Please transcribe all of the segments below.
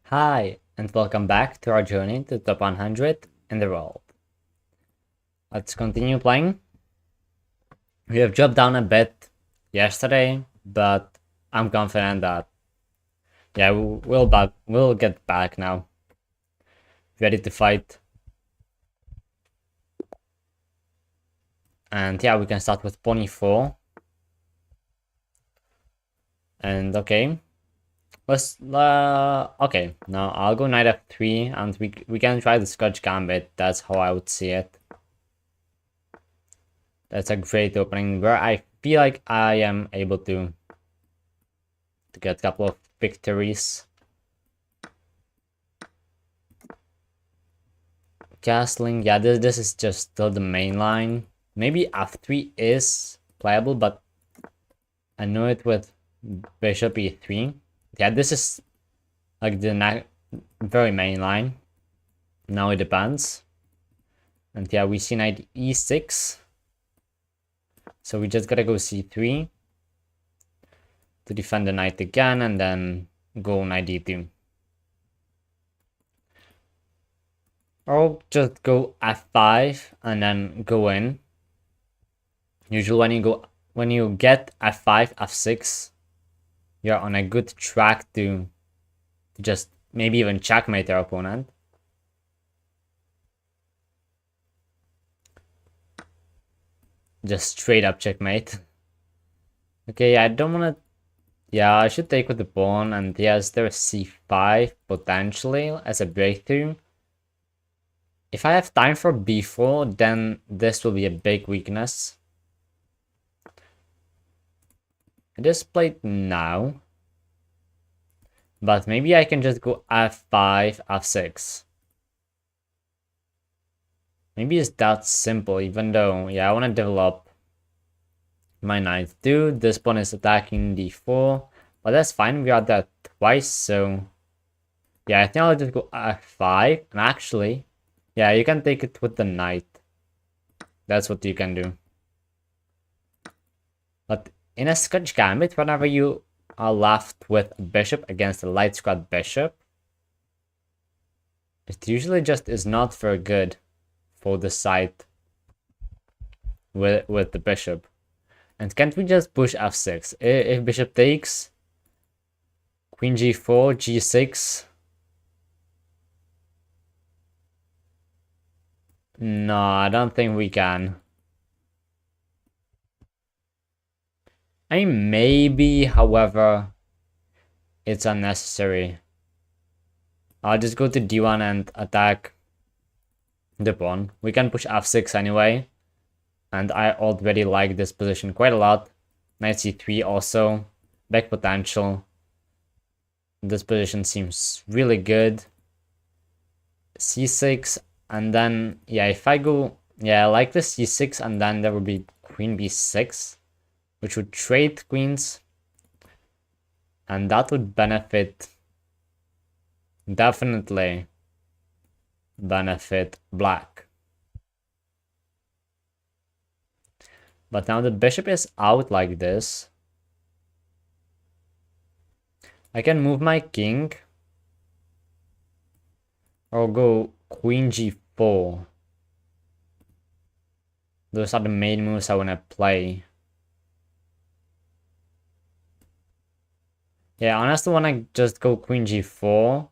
Hi, and welcome back to our journey to top 100 in the world. Let's continue playing. We have dropped down a bit yesterday, but I'm confident that we'll get back now. Ready to fight. And yeah, we can start with Pony 4. And okay. Okay, now I'll go Knight F3 and we can try the Scotch Gambit. That's how I would see it. That's a great opening where I feel like I am able to get a couple of victories. Castling, yeah, this is just still the main line. Maybe F3 is playable, but I know it with Bishop E3. Yeah, this is like the very main line. Now it depends. And yeah, we see Knight E6. So we just gotta go C3 to defend the knight again, and then go Knight D2. Or just go F5 and then go in. Usually when you get F5, F6, you're on a good track to just maybe even checkmate your opponent. Just straight up checkmate. Okay, I don't wanna. Yeah, I should take with the pawn, and yes, there's C5 potentially as a breakthrough. If I have time for B4, then this will be a big weakness. I just played now. But maybe I can just go F5, F6. Maybe it's that simple, even though, yeah, I want to develop my knight too. This pawn is attacking D4, but that's fine. We are that twice, so yeah, I think I'll just go F5. And actually, yeah, you can take it with the knight. That's what you can do. But in a Scotch Gambit, whenever you are left with a bishop against a light squad bishop, it usually just is not very good for the side with the bishop. And can't we just push f6? If bishop takes, queen g4, g6. No, I don't think we can. I mean, maybe, however, it's unnecessary. I'll just go to d1 and attack the pawn. We can push f6 anyway. And I already like this position quite a lot. Knight c3 also. Back potential. This position seems really good. c6, and then, yeah, if I go, yeah, I like the c6, and then there would be queen b6, which would trade queens. And that would benefit, definitely benefit black. But now the bishop is out like this. I can move my king. Or go queen g4. Those are the main moves I want to play. Yeah, honestly, want to just go queen g4.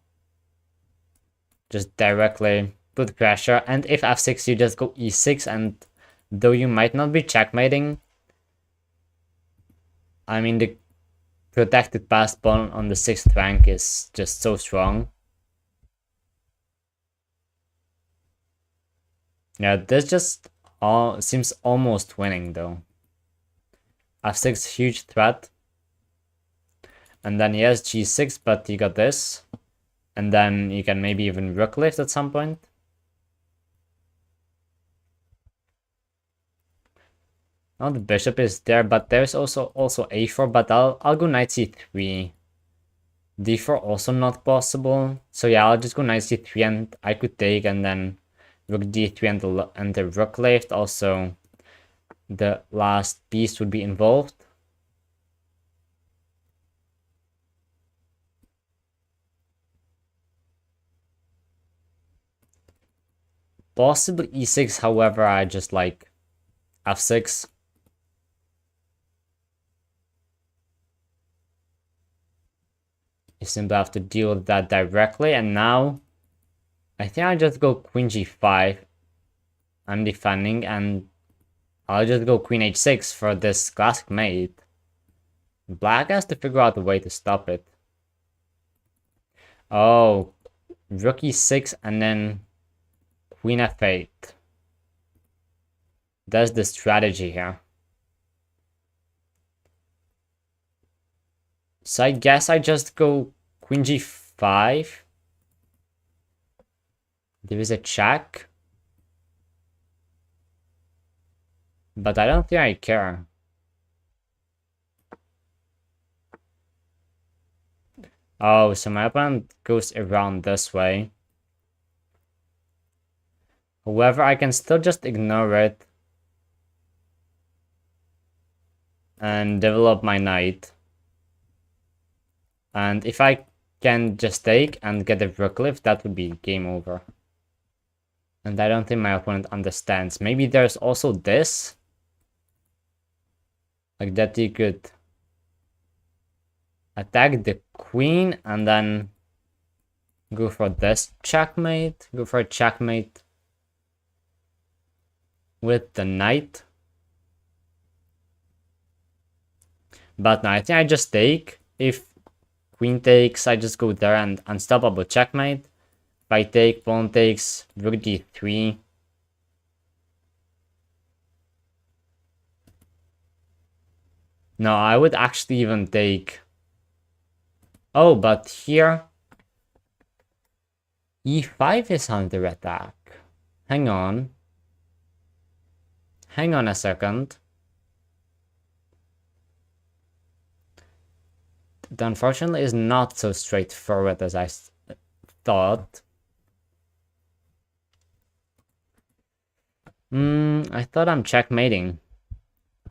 Just directly put pressure. And if f6, you just go e6. And though you might not be checkmating, I mean, the protected pass pawn on the 6th rank is just so strong. Yeah, this just seems almost winning though. f6, huge threat. And then he has g6, but you got this. And then you can maybe even rook lift at some point. Now the bishop is there, but there's also a4, but I'll go knight c3. d4 also not possible. So yeah, I'll just go knight c3 and I could take, and then rook d3 and the rook lift. Also, the last piece would be involved. Possibly e6, however, I just like f6. You simply have to deal with that directly, and now I think I just go queen g5. I'm defending, and I'll just go queen h6 for this classic mate. Black has to figure out a way to stop it. Oh, rook e6 and then queen f8. That's the strategy here. So I guess I just go queen g5. There is a check. But I don't think I care. Oh, so my opponent goes around this way. However, I can still just ignore it and develop my knight. And if I can just take and get a rook lift, that would be game over. And I don't think my opponent understands. Maybe there's also this. Like that he could attack the queen and then go for this checkmate. Go for a checkmate with the knight. But no, I think I just take. If queen takes, I just go there and unstoppable checkmate. If I take, pawn takes, rook d3. No, I would actually even take... Oh, but here... e5 is under attack. Hang on. Hang on a second. It unfortunately is not so straightforward as I thought. I thought I'm checkmating.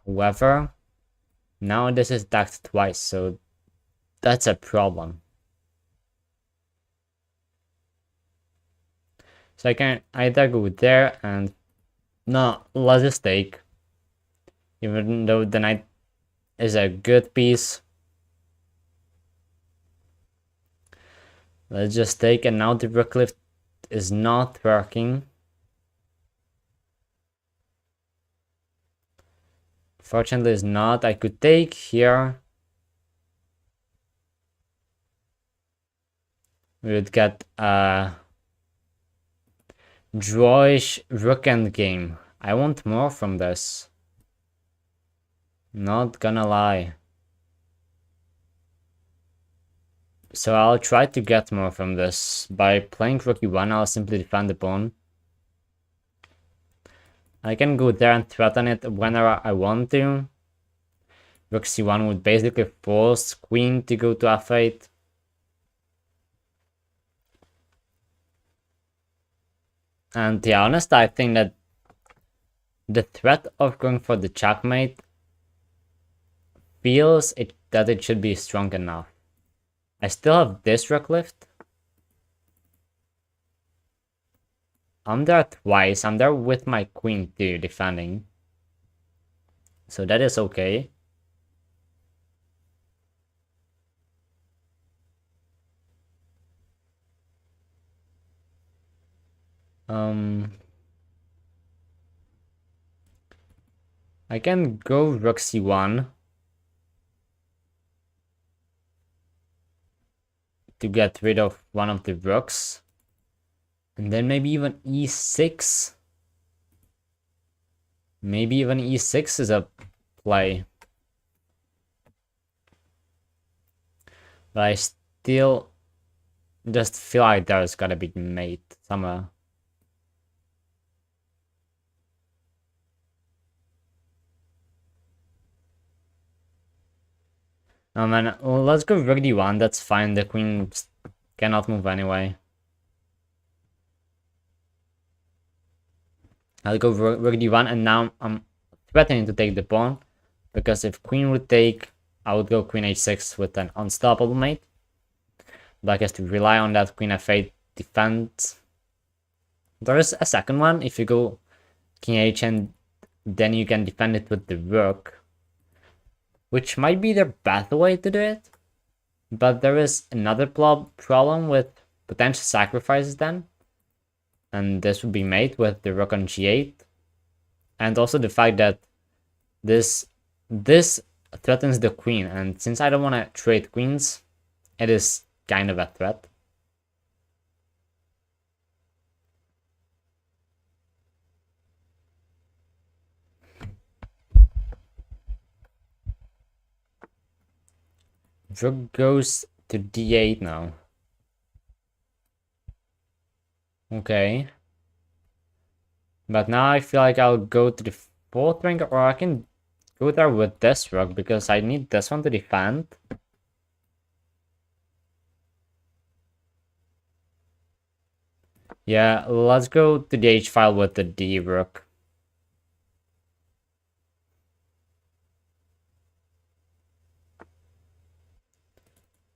However, now this is attacked twice, so that's a problem. So I can either go there and... No, let's just take. Even though the knight is a good piece. Let's just take, and now the rook lift is not working. Fortunately, it's not. I could take here. We would get a drawish rook endgame. I want more from this. Not gonna lie. So I'll try to get more from this. By playing rook e1, I'll simply defend the pawn. I can go there and threaten it whenever I want to. Rook c1 would basically force queen to go to f8. And to be honest, I think that the threat of going for the checkmate feels that it should be strong enough. I still have this rook lift. I'm there twice. I'm there with my queen too, defending. So that is okay. I can go rook c1 to get rid of one of the rooks. And then maybe even e6. Maybe even e6 is a play. But I still just feel like there's gotta be mate somewhere. Oh man, well, let's go rook d1, that's fine, the queen cannot move anyway. I'll go rook d1, and now I'm threatening to take the pawn, because if queen would take, I would go queen h6 with an unstoppable mate. Black has to rely on that queen f8 defense. There is a second one. If you go king h and then you can defend it with the rook, which might be the better way to do it. But there is another problem with potential sacrifices then. And this would be made with the rook on g8. And also the fact that this threatens the queen. And since I don't want to trade queens, it is kind of a threat. Rook goes to d8 now. Okay. But now I feel like I'll go to the fourth rank, or I can go there with this rook because I need this one to defend. Yeah, let's go to the h file with the d rook.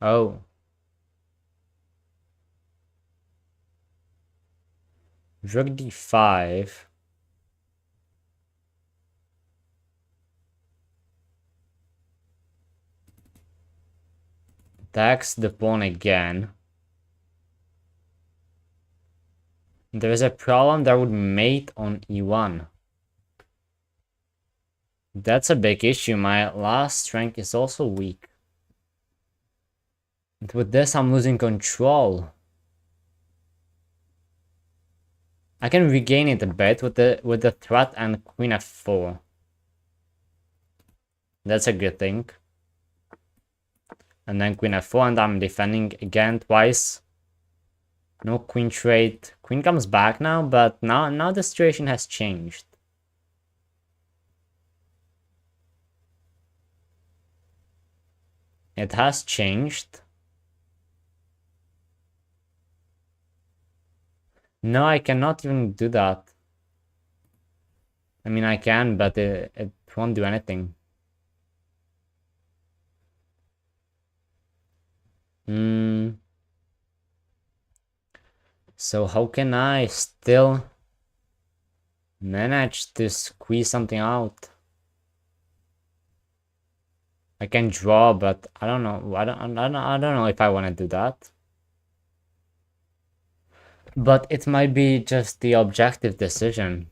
Oh. Rook d5. Attacks the pawn again. There is a problem that would mate on e1. That's a big issue. My last rank is also weak. And with this, I'm losing control. I can regain it a bit with the threat and queen f4. That's a good thing. And then queen f4, and I'm defending again twice. No queen trade. Queen comes back now, but now the situation has changed. It has changed. No, I cannot even do that. I mean, I can, but it won't do anything. So how can I still manage to squeeze something out? I can draw, but I don't know. I don't know if I want to do that. But it might be just the objective decision.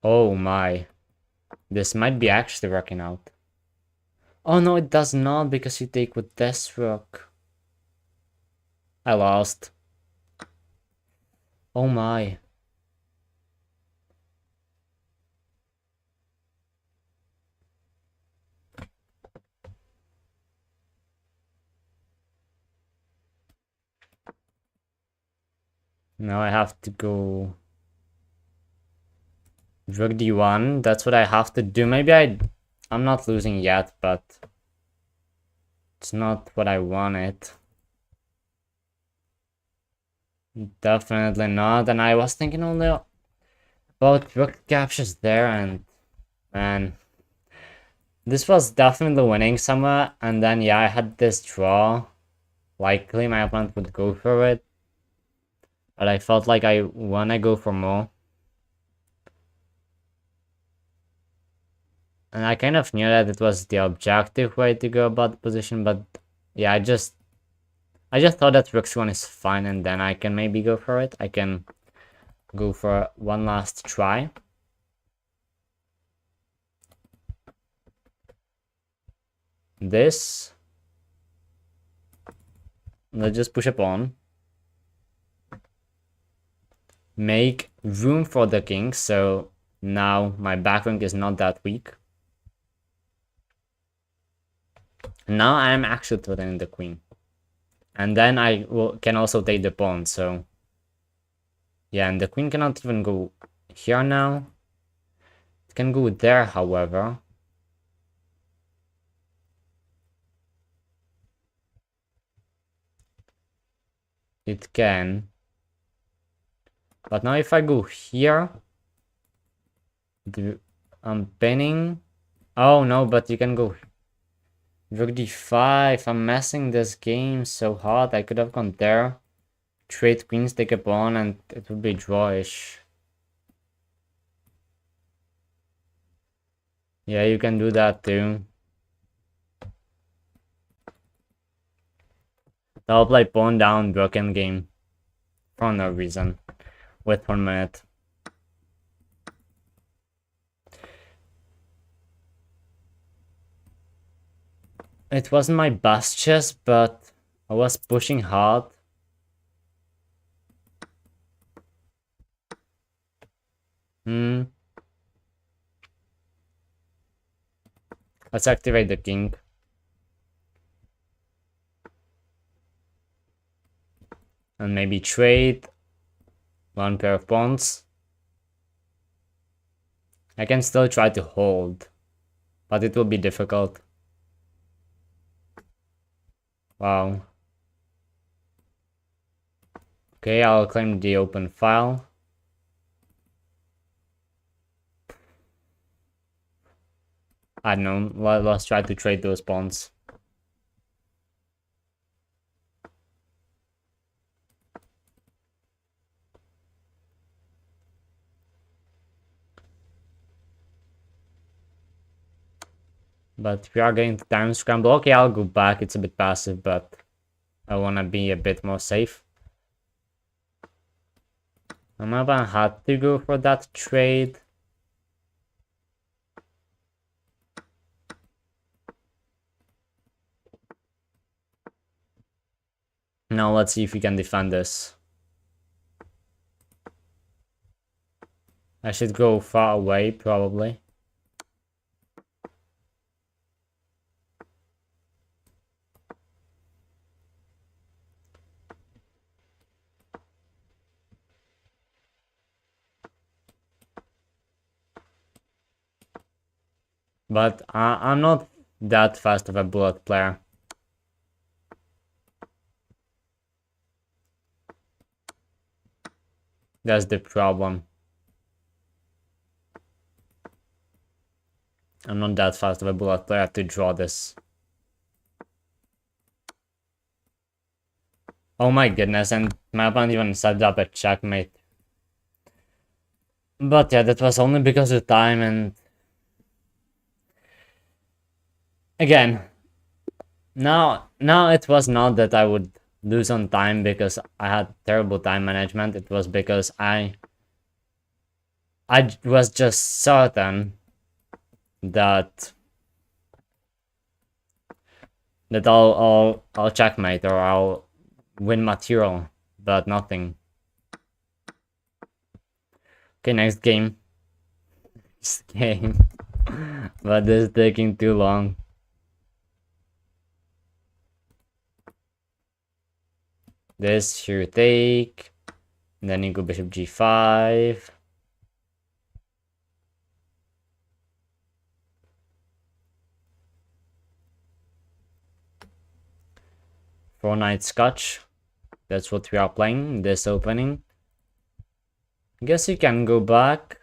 Oh my. This might be actually working out. Oh no, it does not, because you take with this rook. I lost. Oh my. Now I have to go rook d1. That's what I have to do. Maybe I'm not losing yet, but it's not what I wanted. Definitely not. And I was thinking only about rook captures there, and man, this was definitely winning somewhere. And then yeah, I had this draw. Likely my opponent would go for it, but I felt like I wanna go for more. And I kind of knew that it was the objective way to go about the position, but yeah, I just thought that rook c1 is fine, and then I can maybe go for it. I can go for one last try. This. Let's just push a pawn. Make room for the king, so now my back rank is not that weak. Now I'm actually threatening the queen. And then I can also take the pawn, so... Yeah, and the queen cannot even go here now. It can go there, however. It can. But now if I go here... I'm pinning Oh no, but you can go rook d5. I'm messing this game so hard. I could have gone there, trade queens, take a pawn, and it would be drawish. Yeah, you can do that too. I'll play pawn down, broken game. For no reason. With 1 minute. It wasn't my best chess, but I was pushing hard. Let's activate the king. And maybe trade one pair of pawns. I can still try to hold, but it will be difficult. Wow. Okay, I'll claim the open file. I don't know, let's try to trade those pawns. But we are getting to time scramble. Okay, I'll go back. It's a bit passive, but I want to be a bit more safe. I'm gonna have to go for that trade. Now let's see if we can defend this. I should go far away, probably. But I'm not that fast of a bullet player. That's the problem. I'm not that fast of a bullet player to draw this. Oh my goodness, and my opponent even set up a checkmate. But yeah, that was only because of time, and again, now it was not that I would lose on time because I had terrible time management. It was because I was just certain that I'll checkmate or I'll win material, but nothing. Okay, next game. Next game. But this is taking too long. This here take. And then you go bishop g5. Four knight scotch. That's what we are playing this opening. I guess you can go back.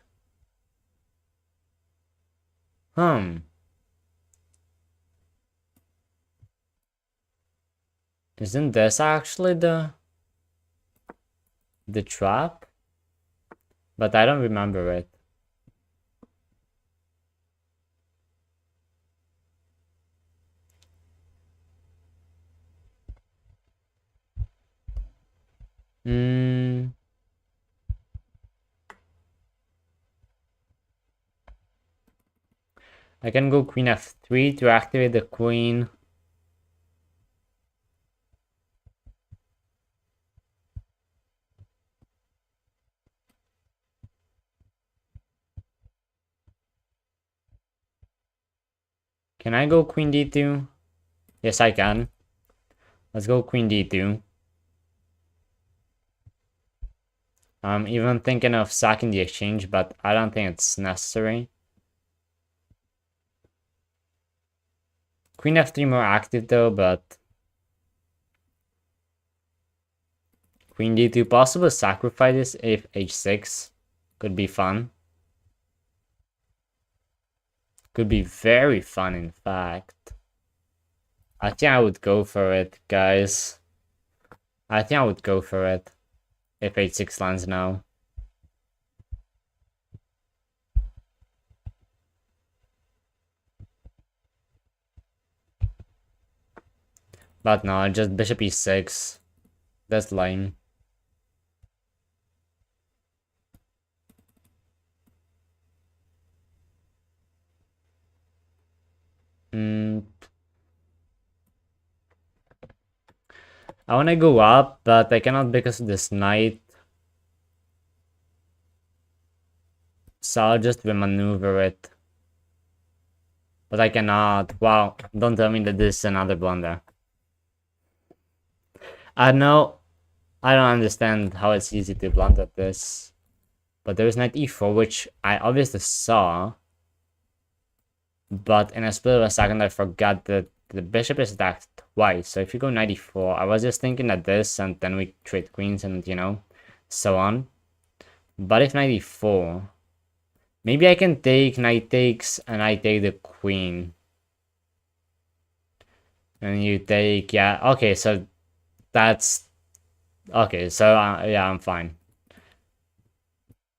Isn't this actually the trap? But I don't remember it. I can go queen f3 to activate the queen. Can I go queen d2? Yes, I can. Let's go queen d2. I'm even thinking of sacking the exchange, but I don't think it's necessary. Queen f3 more active though, but queen d2, possible sacrifice if h6 could be fun. Could be very fun, in fact. I think I would go for it, guys. I think I would go for it. If h6 lands now. But no, just bishop e6. That's lame. I want to go up, but I cannot because of this knight. So I'll just remaneuver it. But I cannot. Wow, don't tell me that this is another blunder. I know. I don't understand how it's easy to blunder this. But there is knight e4, which I obviously saw. But in a split of a second, I forgot that the bishop is attacked twice. So if you go knight e4, I was just thinking that this, and then we trade queens and, you know, so on. But if knight e4, maybe I can take knight takes and I take the queen. And you take, yeah, okay, so that's, okay, so yeah, I'm fine.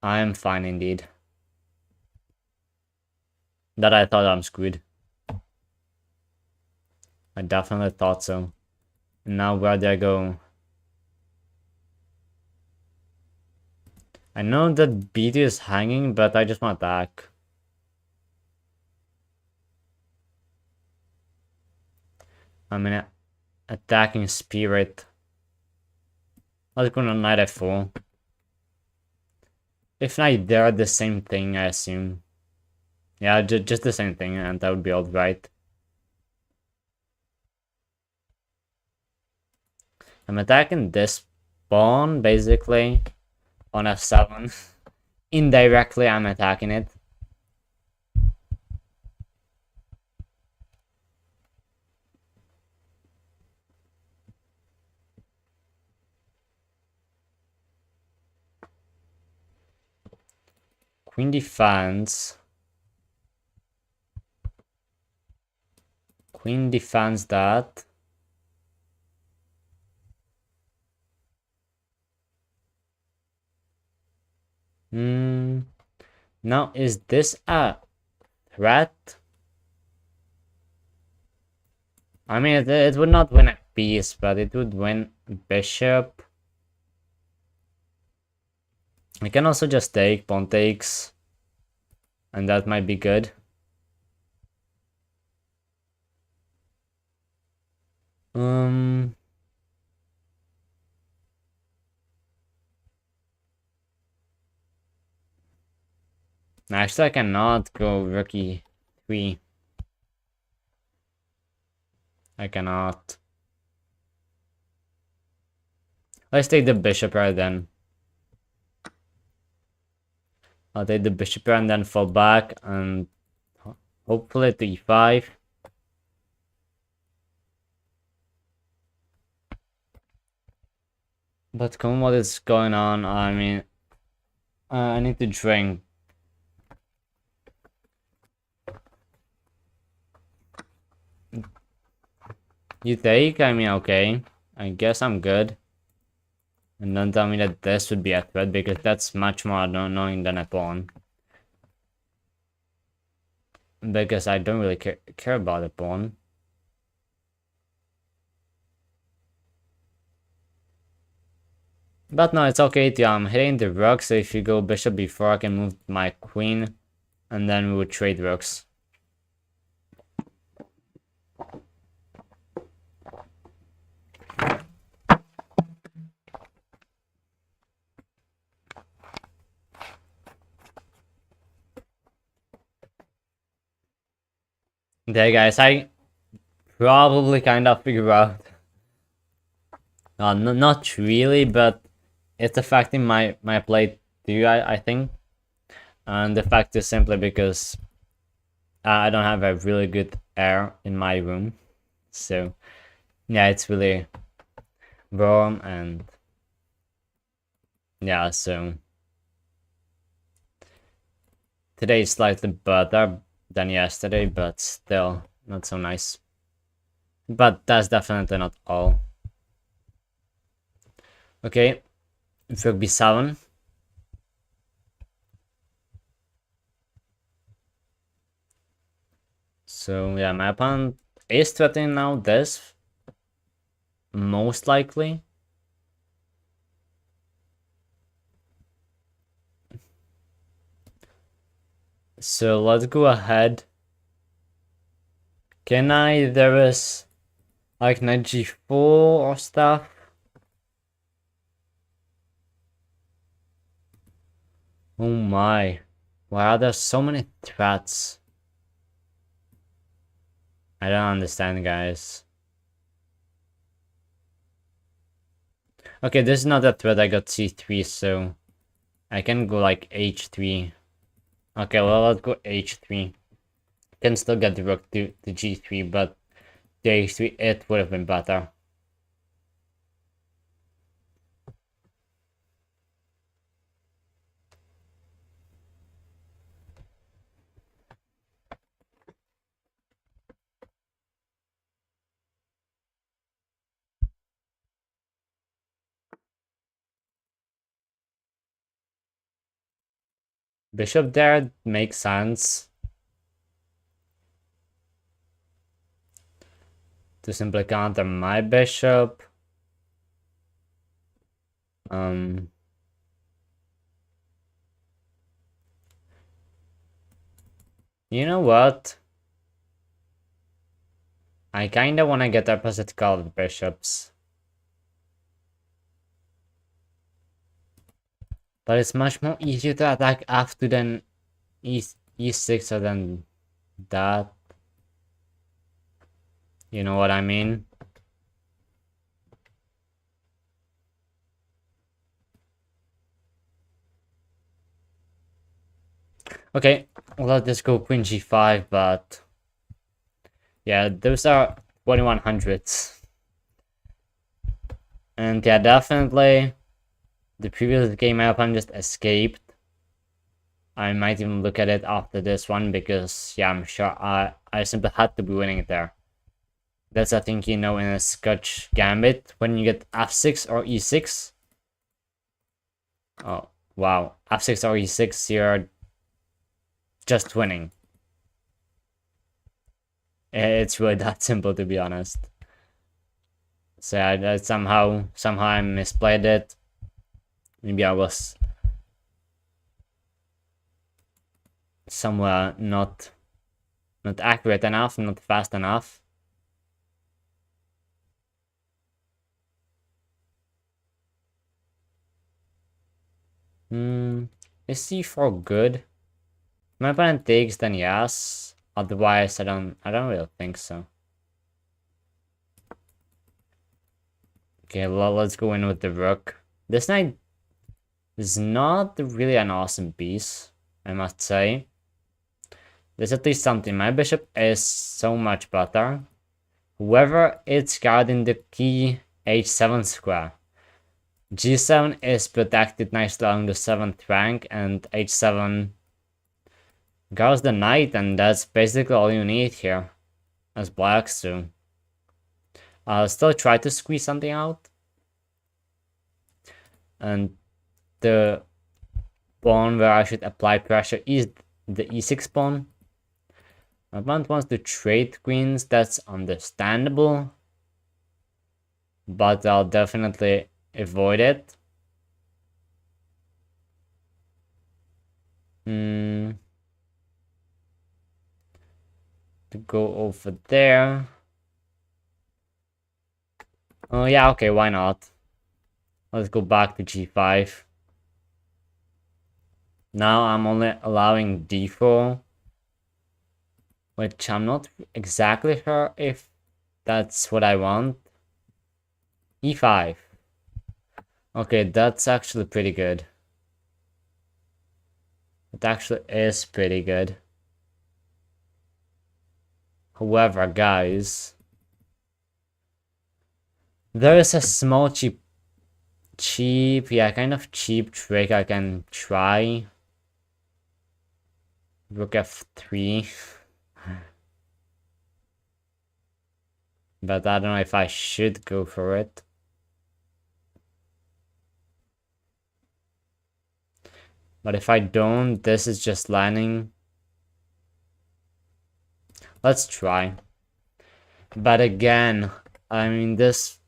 I'm fine indeed. That I thought I'm screwed. I definitely thought so. And now where do I go? I know that b2 is hanging, but I just want to attack. I'm in attacking spirit. Let's go to knight f4. If knight there, the same thing, I assume. Yeah, just the same thing, and that would be alright. I'm attacking this pawn, basically, on f7. Indirectly, I'm attacking it. Queen defends. Queen defends that. Now, is this a threat? I mean, it would not win a piece, but it would win bishop. I can also just take pawn takes, and that might be good. Actually, I cannot go rook e3. I cannot. Let's take the bishop right then. I'll take the bishop and then fall back and hopefully to e5. But come on, what is going on? I mean, I need to drink. You take? I mean, okay. I guess I'm good. And don't tell me that this would be a threat, because that's much more annoying than a pawn. Because I don't really care about a pawn. But no, it's okay to hitting the rook, so if you go bishop before, I can move my queen, and then we would trade rooks. There, guys, I probably kind of figure out. Not really, but it's affecting my play too, I think. And the fact is simply because I don't have a really good air in my room. So, yeah, it's really warm, and yeah, so today is slightly better, than yesterday, but still not so nice. But that's definitely not all. Okay, rook b7. So yeah, my opponent is threatening now this, most likely. So let's go ahead. Can I? There is like knight g4 or stuff. Oh my. Why are there so many threats? I don't understand, guys. Okay, this is not a threat. I got c3, so I can go like h3. Okay, well, let's go h3. Can still get the rook to g3, but the h3, it would have been better. Bishop there makes sense. To simply counter my bishop. You know what? I kinda wanna get opposite colored bishops. But it's much more easier to attack f2 than e6 or than that. You know what I mean? Okay, let us go queen g5, but yeah, those are 2100s. And yeah, definitely the previous game my opponent just escaped. I might even look at it after this one because yeah, I'm sure I simply had to be winning it there. That's I think you know in a Scotch gambit when you get f6 or e6. Oh wow, f6 or e6, you're just winning. It's really that simple, to be honest. So I somehow I misplayed it. Maybe I was somewhere not accurate enough, not fast enough. Is c4 good? My opponent takes, then yes. Otherwise, I don't really think so. Okay, well, let's go in with the rook. This knight is not really an awesome piece, I must say. There's at least something. My bishop is so much better. However, it's guarding the key h7 square. g7 is protected nicely along the 7th rank, and h7 guards the knight, and that's basically all you need here as blacks do. I'll still try to squeeze something out. And the pawn where I should apply pressure is the e6 pawn. My opponent wants to trade queens, that's understandable. But I'll definitely avoid it. To go over there. Oh yeah, okay, why not? Let's go back to g5. Now I'm only allowing d4, which I'm not exactly sure if that's what I want. e5. Okay, that's actually pretty good. It actually is pretty good. However, guys, there is a small cheap, kind of cheap trick I can try. Rook f3. But I don't know if I should go for it. But if I don't, this is just landing. Let's try. But again, I mean, this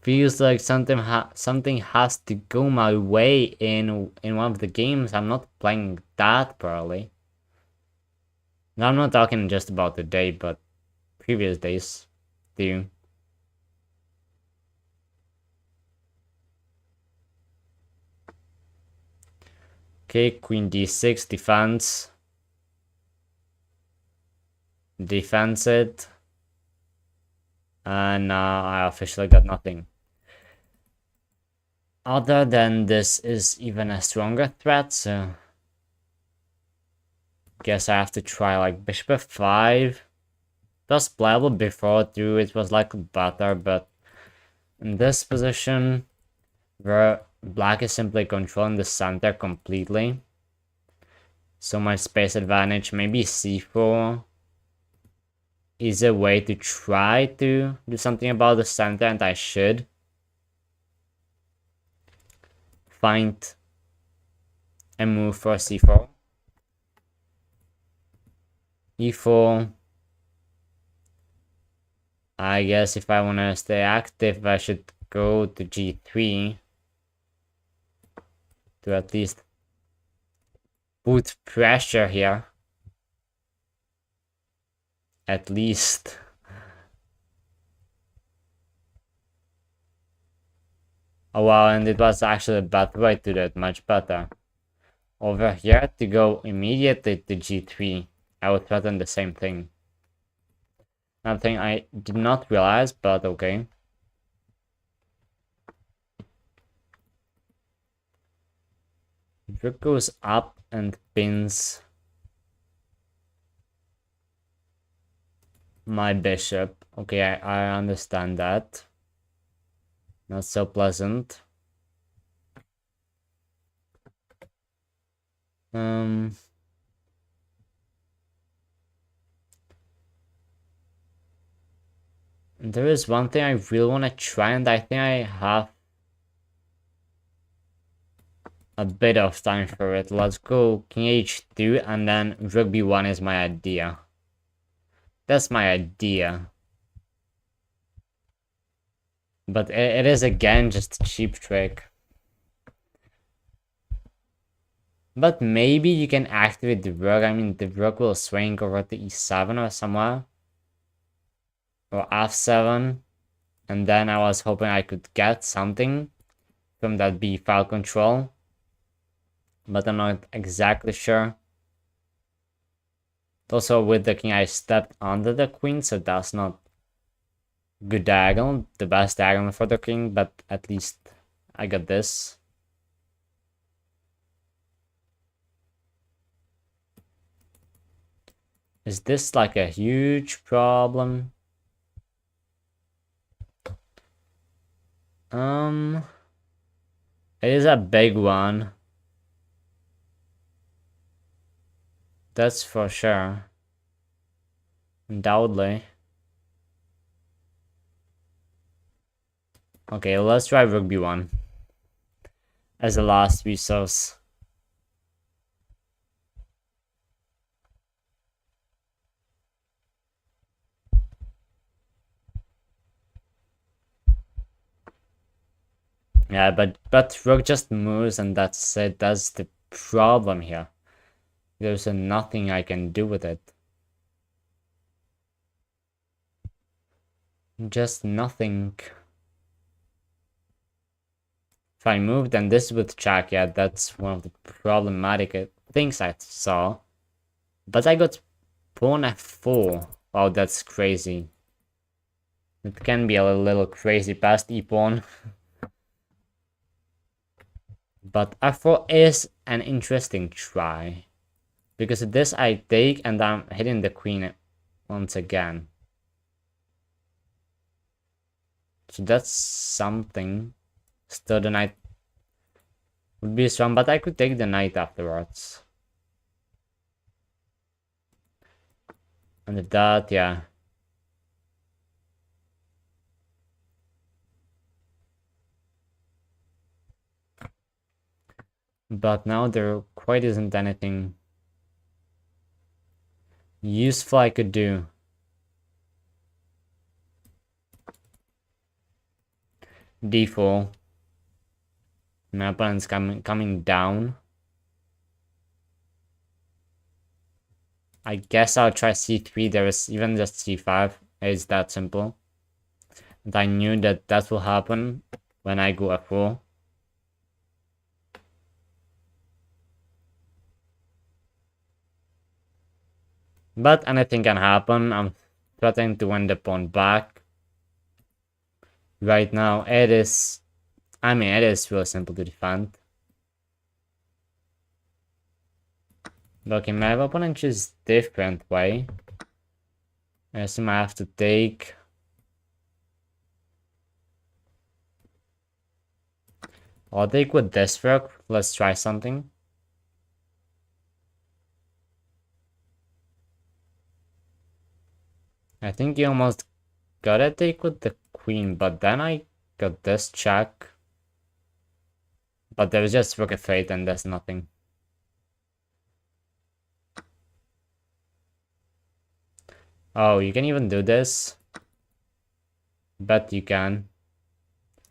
feels like something has to go my way in one of the games. I'm not playing that poorly. Now I'm not talking just about today, but previous days too. Okay, queen d6 defense. Defense it. And now I officially got nothing. Other than this is even a stronger threat, so guess I have to try like bishop f5. It was playable before too, it was like better, but in this position where black is simply controlling the center completely, so my space advantage, maybe c4 is a way to try to do something about the center, and I should find a move for c4. e4. I guess if I want to stay active, I should go to g3 to at least put pressure here. At least. Oh wow, and it was actually a better way to do it, much better. Over here, to go immediately to g3, I would threaten the same thing. Something I did not realize, but okay. Rook goes up and pins my bishop. Okay, I understand that. Not so pleasant. There is one thing I really want to try, and I think I have a bit of time for it. Let's go king h2, and then rook b1 is my idea. That's my idea. But it is again just a cheap trick. But maybe you can activate the rook. I mean, the rook will swing over to e7 or somewhere. Or f7. And then I was hoping I could get something from that b file control. But I'm not exactly sure. Also, with the king, I stepped under the queen, so that's not good diagonal, the best diagonal for the king, but at least I got this. Is this like a huge problem? It is a big one. That's for sure. Undoubtedly. Okay, let's try rook b1 as the last resource. Yeah, but rook just moves, and that's it. That's the problem here. There's nothing I can do with it. Just nothing. If I move, then this with check. Yeah, that's one of the problematic things I saw. But I got pawn f4. Wow, that's crazy. It can be a little crazy past e-pawn. But f4 is an interesting try. Because this I take and I'm hitting the queen once again. So that's something. Still the knight would be strong, but I could take the knight afterwards. And if that, yeah. But now there quite isn't anything useful I could do. D4. My opponent's coming down. I guess I'll try c3. There is even just c5. It's that simple. And I knew that that will happen when I go f4. But anything can happen. I'm threatening to win the pawn back. Right now, it is... I mean, it is really simple to defend. Okay, my opponent chooses different way. I assume I have to take... I'll take with this rook. Let's try something. I think you almost got a take with the queen, but then I got this check. But there was just rook f8 and there's nothing. Oh, you can even do this? Bet you can.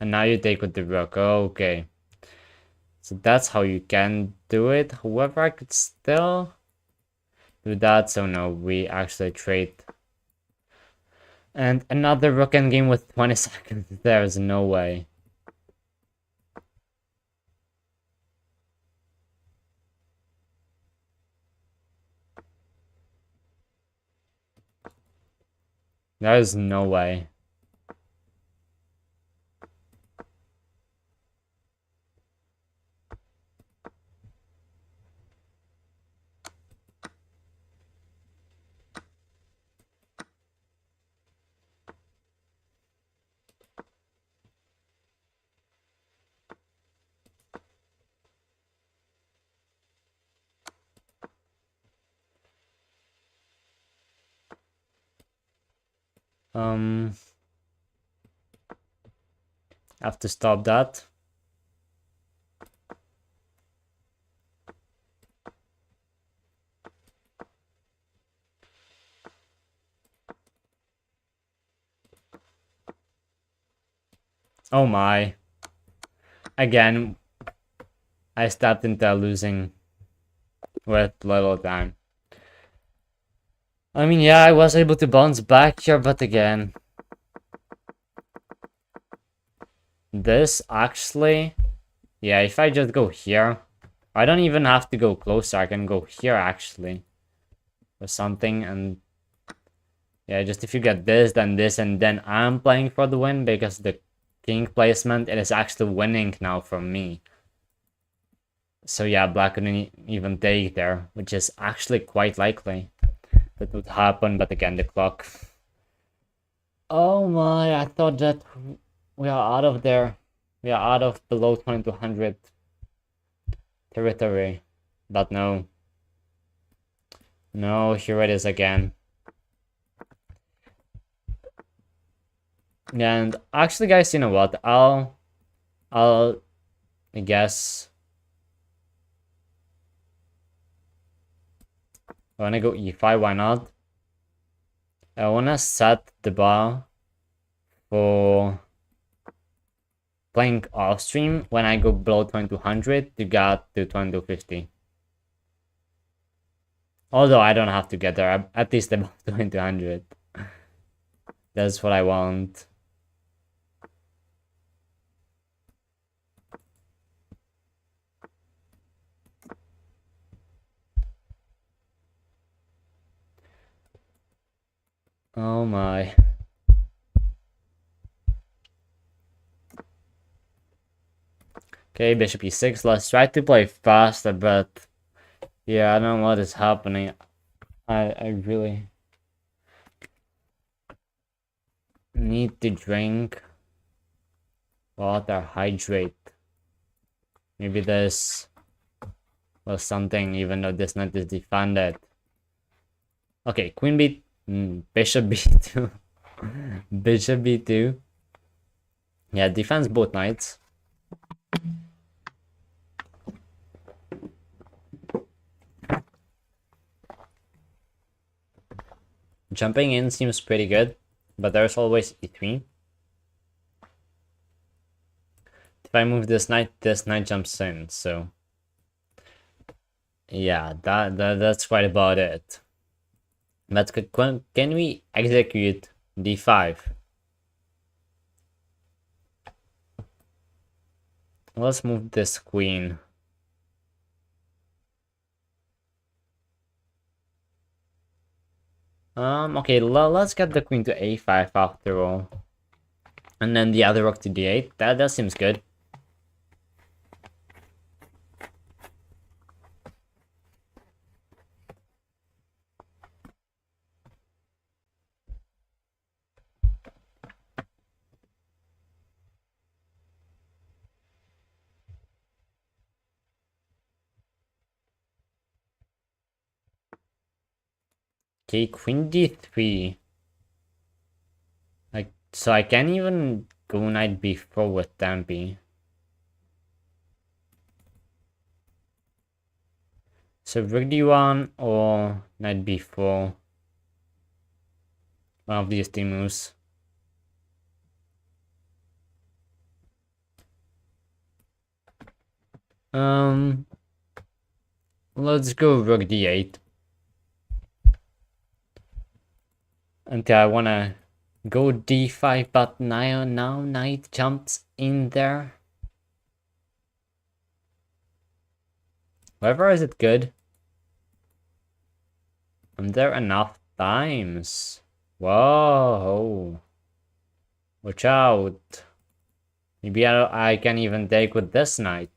And now you take with the rook. Okay. So that's how you can do it. However, I could still do that. So no, we actually trade. And another rook endgame with 20 seconds. There's no way. There is no way. I have to stop that. Oh my. Again, I stepped into losing with little time. I mean, yeah, I was able to bounce back here, but again, this actually, yeah, if I just go here, I don't even have to go closer. I can go here actually, or something, and yeah, just if you get this, then this, and then I'm playing for the win because the king placement, it is actually winning now from me. So yeah, black couldn't even take there, which is actually quite likely that would happen, but again, the clock. Oh my, I thought that we are out of there. We are out of below 2200 territory, but no. No, here it is again. And actually, guys, you know what? I guess I wanna go e5, why not? I wanna set the bar for playing off stream when I go below 2200 to get to 2250. Although I don't have to get there, at least above 2200. That's what I want. Oh my. Okay, bishop e6. Let's try to play faster, but yeah, I don't know what is happening. I really need to drink water, hydrate. Maybe this was something, even though this knight is defended. Okay, queen Bishop b2. Bishop b2. Yeah, defense both knights. Jumping in seems pretty good, but there's always e3. If I move this knight jumps in, so yeah, that's quite about it. But can we execute d5? Let's move this queen. Okay, let's get the queen to a5 after all. And then the other rook to d8. That seems good. Okay, queen d3. Like, so I can't even go knight b4 with Dampy. So rook d1 or knight b4. One of these two moves. Let's go rook d8. Until I wanna go d5, but now knight jumps in there. However, is it good? I'm there enough times. Whoa. Watch out. Maybe I can even take with this knight.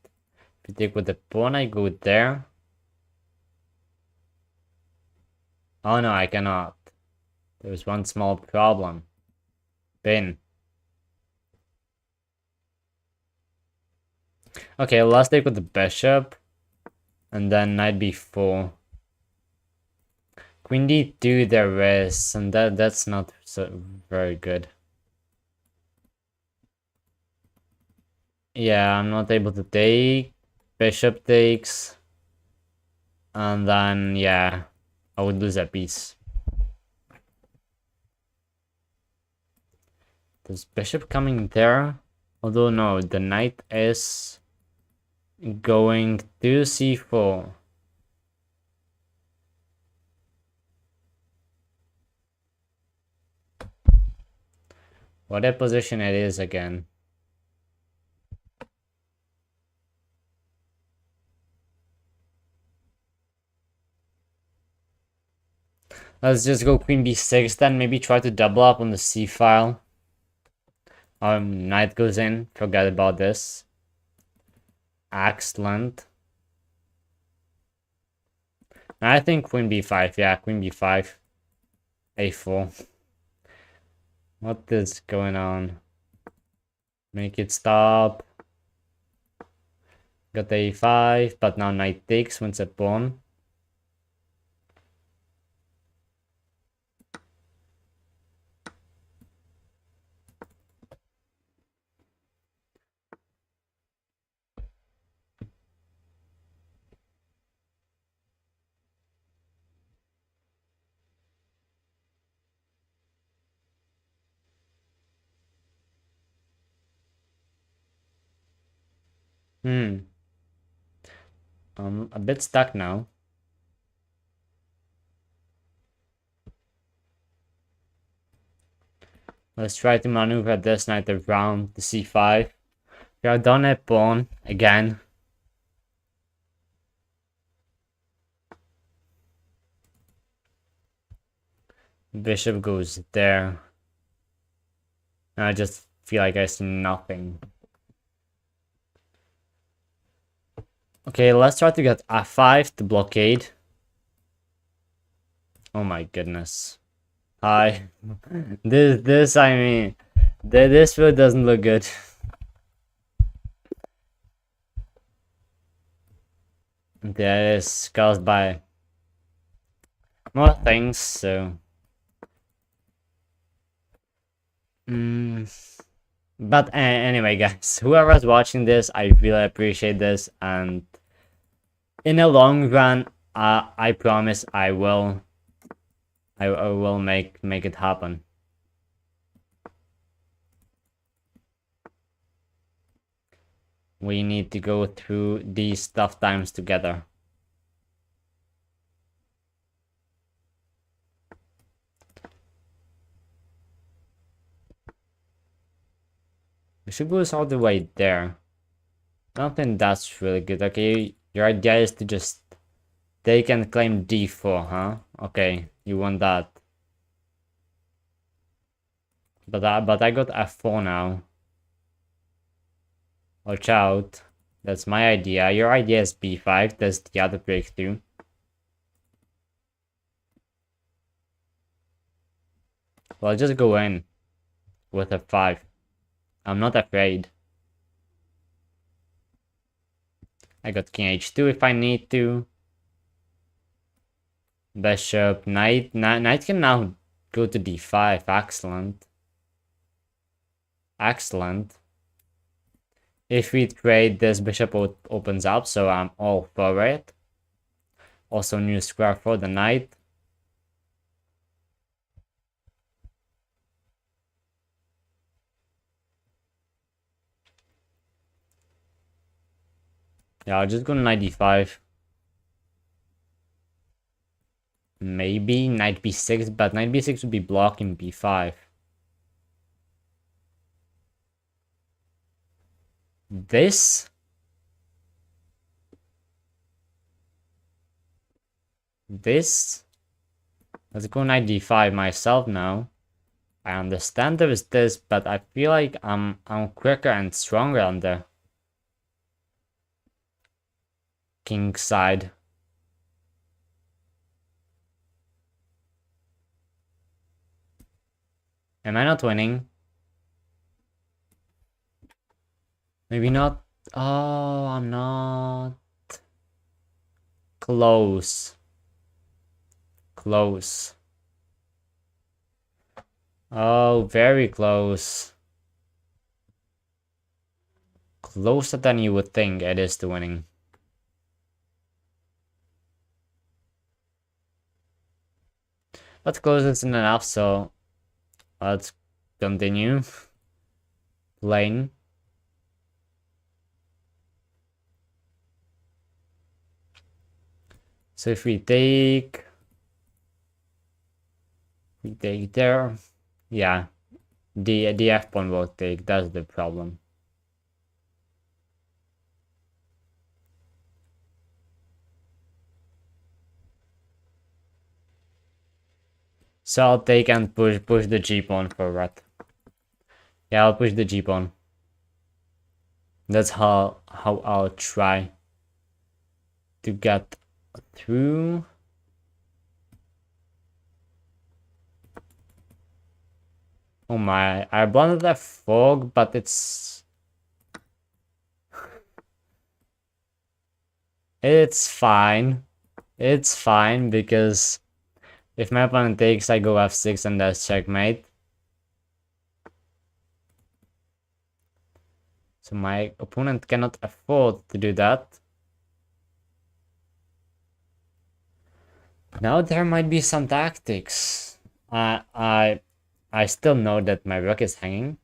If you take with the pawn, I go there. Oh no, I cannot. There's one small problem. Pin. Okay, let's take with the bishop. And then knight b4. Queen d2 there is, and that's not so very good. Yeah, I'm not able to take. Bishop takes. And then, yeah, I would lose that piece. There's bishop coming there. Although, no, the knight is going to c4. What a position it is again. Let's just go queen b6 then. Maybe try to double up on the c file. Knight goes in. Forget about this. Excellent. I think queen b5. Yeah, queen b5. a4. What is going on? Make it stop. Got a5, but now knight takes, wins a pawn. I'm a bit stuck now. Let's try to maneuver this knight around the c5. We are done at pawn again. Bishop goes there. I just feel like I see nothing. Okay, let's try to get f5 to blockade. Oh my goodness. Hi. This I mean, this really doesn't look good. That is caused by more things, so But anyway, guys, whoever's watching this, I really appreciate this, and in the long run, I promise I will make it happen. We need to go through these tough times together. Bishop goes all the way there. I don't think that's really good. Okay, your idea is to just take and claim d4, huh? Okay, you want that. But I got f4 now. Watch out. That's my idea. Your idea is b5. That's the other breakthrough. Well, I'll just go in with f5. I'm not afraid. I got king h2 if I need to. Bishop, knight. Knight can now go to d5. Excellent. Excellent. If we trade, this bishop opens up, so I'm all for it. Also, new square for the knight. Yeah, I'll just go to knight d5. Maybe knight b6, but knight b6 would be blocking b5. This? Let's go knight d5 myself now. I understand there is this, but I feel like I'm quicker and stronger on the king side. Am I not winning? Maybe not. Oh, I'm not. Close. Close. Oh, very close. Closer than you would think it is to winning. But close isn't enough, so let's continue playing. So if we take there, yeah, the f pawn will take. That's the problem. So I'll take and push the g pawn forward. Yeah, I'll push the g pawn. That's how I'll try to get through. Oh my, I blundered that fog, but it's fine. It's fine because if my opponent takes, I go f6 and that's checkmate. So my opponent cannot afford to do that. Now there might be some tactics. I still know that my rook is hanging.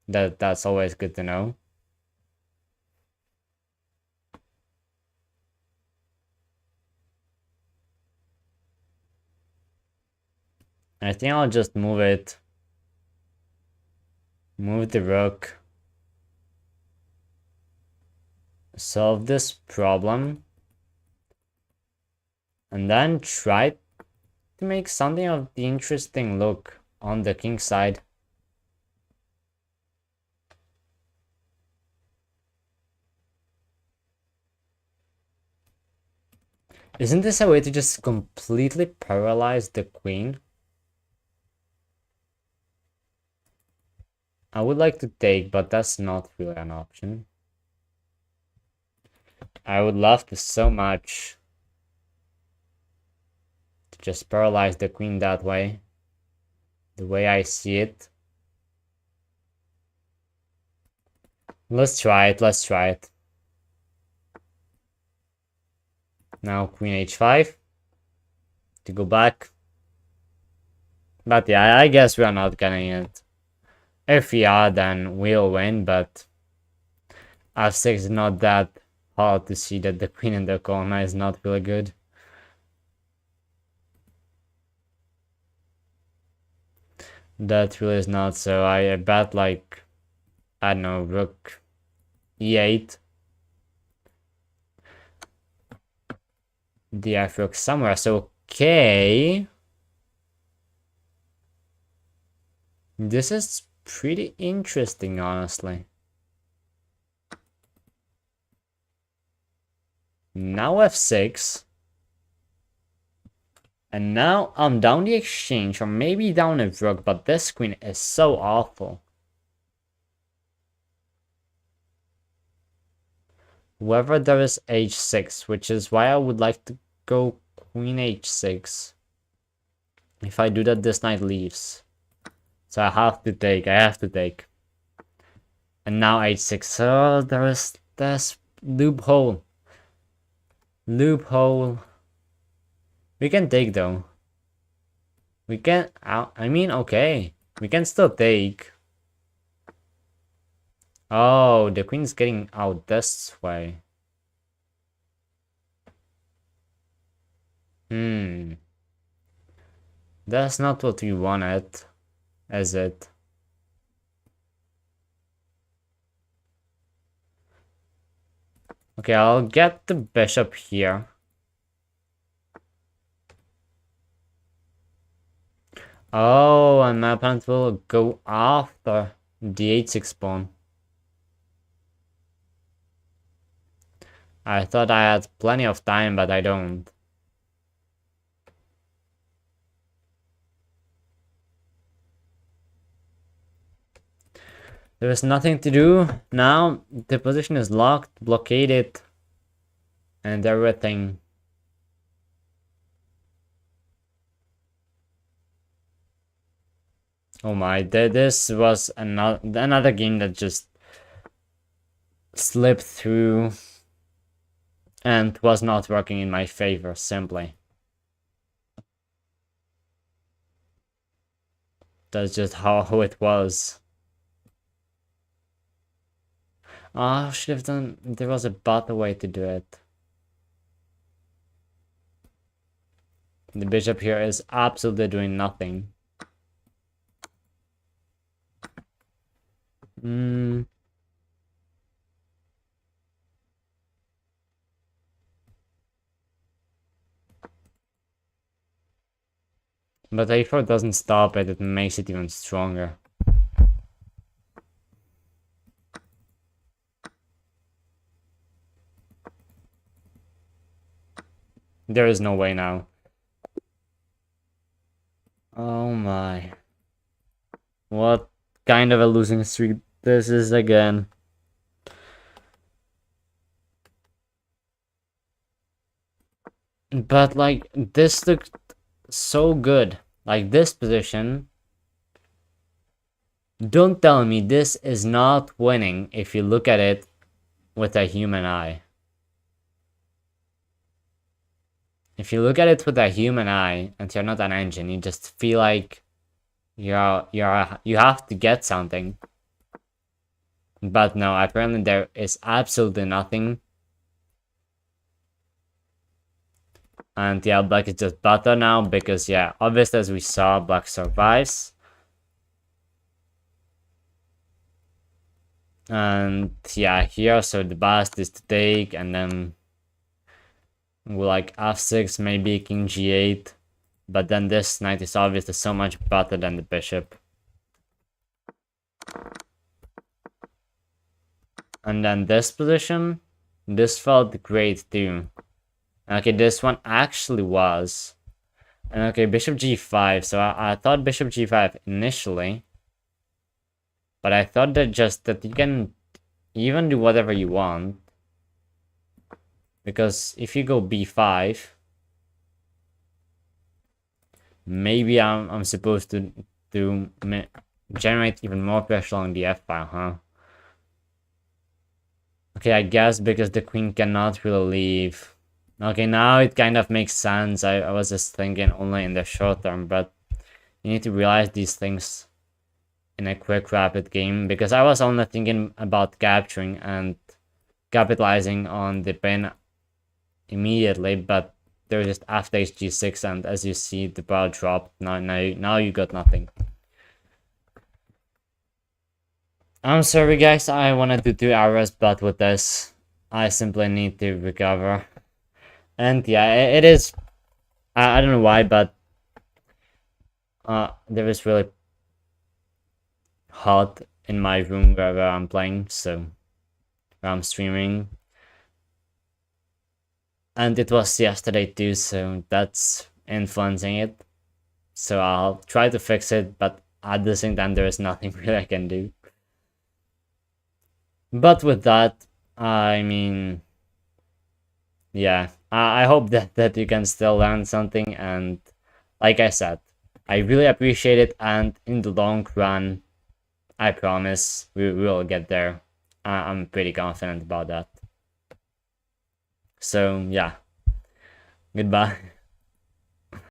That's always good to know. I think I'll just move it. Move the rook. Solve this problem. And then try to make something of the interesting look on the king side. Isn't this a way to just completely paralyze the queen? I would like to take, but that's not really an option. I would love to so much to just paralyze the queen that way. The way I see it. Let's try it, let's try it. Now queen h5 to go back. But yeah, I guess we are not getting it. If we are, then we'll win, but f6 is not that hard to see that the queen in the corner is not really good. That really is not, so I bet like, I don't know, rook e8. The f rook somewhere, so okay. This is pretty interesting, honestly. Now f6. And now I'm down the exchange, or maybe down a rook, but this queen is so awful. Whether there is h6, which is why I would like to go queen h6. If I do that, this knight leaves. So I have to take. And now h6, so there is this loophole. Loophole. We can take though. We can, I mean, okay. We can still take. Oh, the queen's getting out this way. That's not what we wanted, is it? Okay, I'll get the bishop here. Oh, and my opponent will go after the h6 pawn. I thought I had plenty of time, but I don't. There is nothing to do. Now the position is locked, blockaded, and everything. Oh my, this was another game that just slipped through and was not working in my favor, simply. That's just how it was. Oh, I should have done, there was a better way to do it. The bishop here is absolutely doing nothing. But a4 doesn't stop it, it makes it even stronger. There is no way now. Oh my. What kind of a losing streak this is again. But like, this looked so good. Like, this position. Don't tell me this is not winning if you look at it with a human eye. If you look at it with a human eye and you're not an engine, you just feel like you have to get something. But no, apparently there is absolutely nothing. And yeah, black is just better now because yeah, obviously as we saw, black survives. And yeah, here, so the best is to take, and then we'll like f6, maybe king g8. But then this knight is obviously so much better than the bishop. And then this position, this felt great too. Okay, this one actually was. And okay, bishop g5, so I thought bishop g5 initially. But I thought that you can even do whatever you want. Because if you go b5, maybe I'm supposed to generate even more pressure on the f file, huh? Okay, I guess because the queen cannot really leave. Okay, now it kind of makes sense. I was just thinking only in the short term, but you need to realize these things in a quick, rapid game, because I was only thinking about capturing and capitalizing on the pin immediately, but they're just after hg6, and as you see, the bar dropped. Now you got nothing. I'm sorry guys, I wanted to do 2 hours, but with this, I simply need to recover. And yeah, it is, I don't know why, but there is really hot in my room where I'm playing, so where I'm streaming. And it was yesterday too, so that's influencing it. So I'll try to fix it, but at the same time, there is nothing really I can do. But with that, I mean, yeah, I hope that you can still learn something. And like I said, I really appreciate it. And in the long run, I promise we will get there. I'm pretty confident about that. So yeah, goodbye.